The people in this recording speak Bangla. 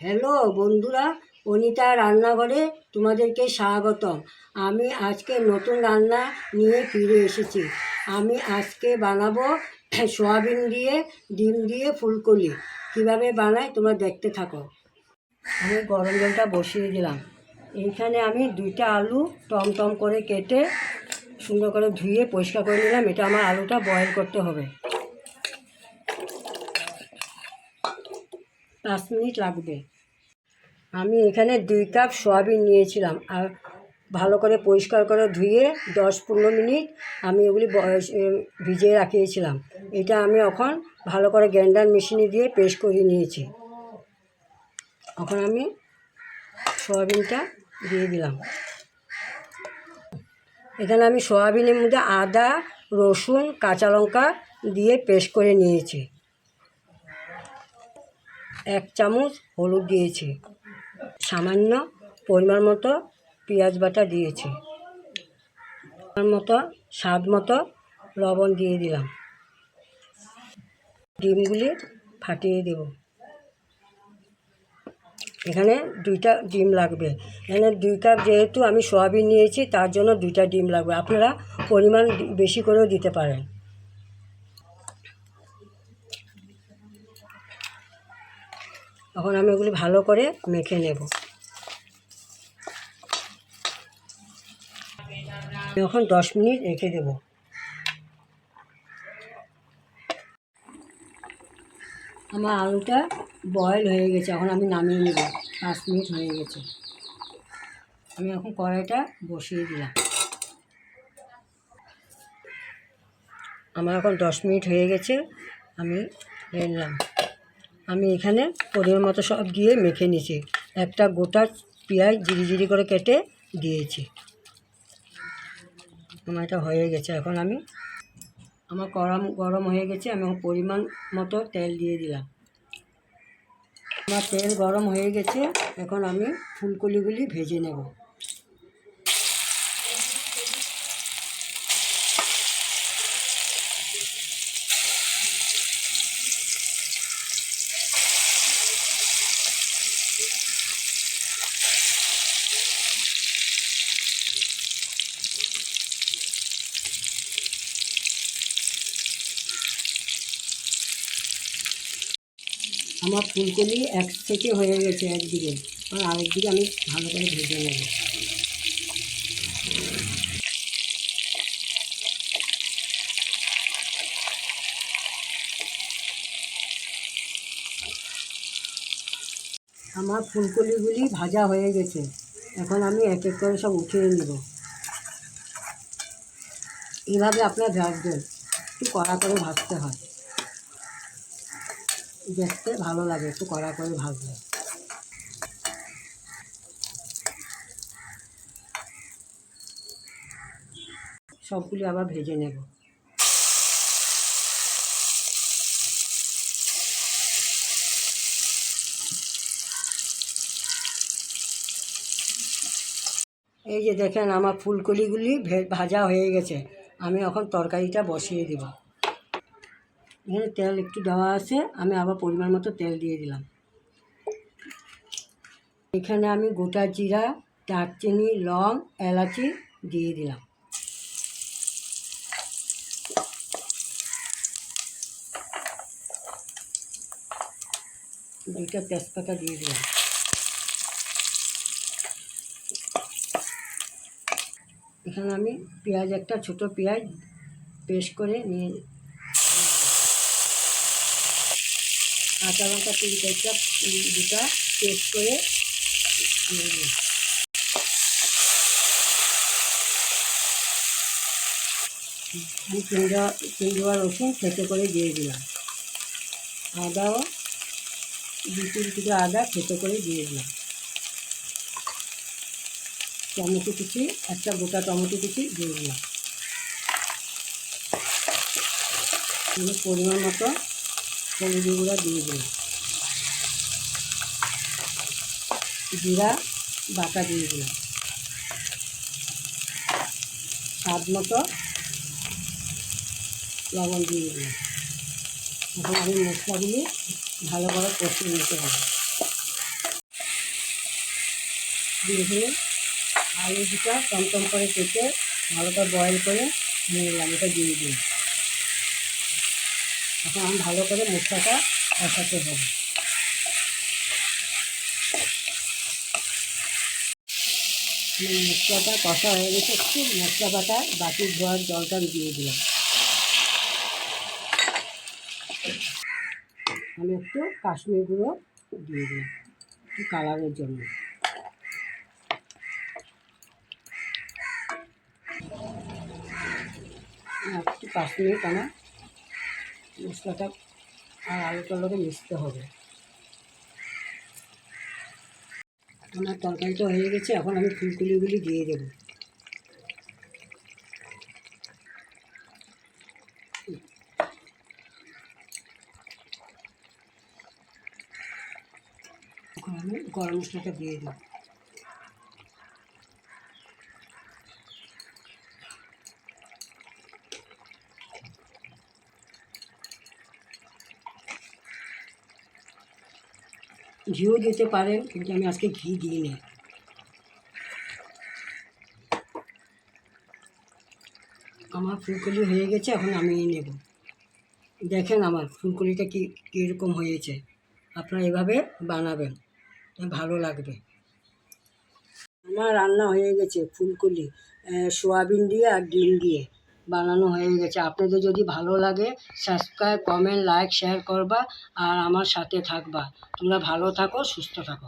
হ্যালো বন্ধুরা, অনিতা রান্নাঘরে তোমাদেরকে স্বাগতম। আমি আজকে নতুন রান্না নিয়ে ফিরে এসেছি। আমি আজকে বানাবো সয়াবিন দিয়ে ডিম দিয়ে ফুলকলি। কিভাবে বানাই তোমরা দেখতে থাকো। আমি গরম জলটা বসিয়ে দিলাম। এইখানে আমি 2টা আলু টম করে কেটে সুন্দর করে ধুয়ে পরিষ্কার করে নিলাম। এটা আমার আলুটা বয়েল করতে হবে, 5 মিনিট লাগবে। আমি এখানে 2 কাপ সয়াবিন নিয়েছিলাম আর ভালো করে পরিষ্কার করে ধুয়ে 10-15 মিনিট আমি এগুলি ভিজিয়ে রাখিয়েছিলাম। এটা আমি এখন ভালো করে গ্রাইন্ডার মেশিনে দিয়ে পেস্ট করে নিয়েছি। এখন আমি সয়াবিনটা দিয়ে দিলাম। এখানে আমি সয়াবিনের মধ্যে আদা, রসুন, কাঁচা লঙ্কা দিয়ে পেস্ট করে নিয়েছি। 1 চামচ হলুদ দিয়েছি, সামান্য পরিমাণ মতো পেঁয়াজ বাটা দিয়েছি, স্বাদ মতো লবণ দিয়ে দিলাম। ডিমগুলি ফাটিয়ে দেব। এখানে 2টা ডিম লাগবে। এখানে 2 কাপ যেহেতু আমি সয়াবিন নিয়েছি তার জন্য 2টা ডিম লাগবে। আপনারা পরিমাণ বেশি করেও দিতে পারেন। এখন আমি এগুলি ভালো করে মেখে নেব। এখন 10 মিনিট রেখে দেব। আমার আলুটা বয়েল হয়ে গেছে, এখন আমি নামিয়ে নেব। 5 মিনিট হয়ে গেছে। আমি এখন কড়াইটা বসিয়ে দিলাম। আমার এখন 10 মিনিট হয়ে গেছে, আমি নিলাম। আমি এখানে পরিমাণ মতো সব দিয়ে মেখে নিয়েছি। একটা গোটা পেঁয়াজ জিরি করে কেটে দিয়েছি। আমার এটা হয়ে গেছে। এখন আমার গরম হয়ে গেছে। আমি পরিমাণ মতো তেল দিয়ে দিলাম। আমার তেল গরম হয়ে গেছে। এখন আমি ফুলকলিগুলি ভেজে নেব। আমার ফুলকলি এক থেকে হয়ে গেছে একদিকে, আর আরেকদিকে আমি ভালো করে ভেজে নেব। আমার ফুলকলিগুলি ভাজা হয়ে গেছে। এখন আমি এক এক করে সব উঠিয়ে নেব। এইভাবে আপনার ভাজবেন, একটু কড়া করে ভাজতে হয়, দেখতে ভালো লাগে একটু কড়া করে ভাজলে। সবগুলি আবার ভেজে নেব। এই যে দেখেন আমার ফুলকলিগুলি ভাজা হয়ে গেছে। আমি এখন তরকারিটা বসিয়ে দেব। এখানে তেল একটু দেওয়া আছে, আমি আবার পরিমাণ মতো তেল দিয়ে দিলাম। এখানে আমি গোটা জিরা, দারচিনি, লং, এলাচি দিয়ে দিলাম। দুইটা তেজপাতা দিয়ে দিলাম। এখানে আমি পেঁয়াজ, একটা ছোট পেঁয়াজ পেস্ট করে নিয়ে, কাঁচা লঙ্কা 3-4টা দুটা পেস্ট করে দিয়ে দিলাম। আমি 3 রসুন থেঁতো করে দিয়ে দিলাম। আদাও 2-3 টুকরো আদা থেঁতো করে দিয়ে দিলাম। টমেটো কুচি, একটা গোটা টমেটো কুচি দিয়ে দিলাম। পরিমাণ মতো হলুদ গুঁড়া দিয়ে দিলাম। জিরা বাটা দিয়ে দিলাম। স্বাদ মতো লবণ দিয়ে দিলাম। এখন আমি মশলাগুলি ভালো করে কষিয়ে নিতে হবে। আমি এখানে আলু দুটা টমটম করে কেটে ভালো করে বয়েল করে নিয়ে নিলাম, এটা দিয়ে দিই। এখন আমি ভালো করে মশলাটা কষাতে হবে। মশলাটা কষা হয়ে গেছে, একটু মশলা বাটা বাটির ধোয়ার জলটা আমি দিয়ে দিলাম। আমি একটু কাশ্মীর গুঁড়ো দিয়ে দিলাম একটু কালারের জন্য। একটু কাশ্মীর কেন মশলাটা আর আলুটার লোকে মিশতে হবে। আমার তরকারিটা হয়ে গেছে, এখন আমি ফুলকপিগুলি দিয়ে দেবো। এখন আমি গরম মশলাটা দিয়ে দেবো। ঘিও দিতে পারেন, কিন্তু আমি আজকে ঘি দিইনি। আমার ফুলকপি হয়ে গেছে, এখন আমি নেব। দেখেন আমার ফুলকপিটা কীরকম হয়েছে। আপনারা এভাবে বানাবেন, ভালো লাগবে। আমার রান্না হয়ে গেছে ফুলকপি সোয়াবিন দিয়ে আর ডিম দিয়ে বানানো হয়ে গেছে। আপনাদের যদি ভালো লাগে সাবস্ক্রাইব, কমেন্ট, লাইক, শেয়ার করবা আর আমার সাথে থাকবা। তোমরা ভালো থাকো, সুস্থ থাকো।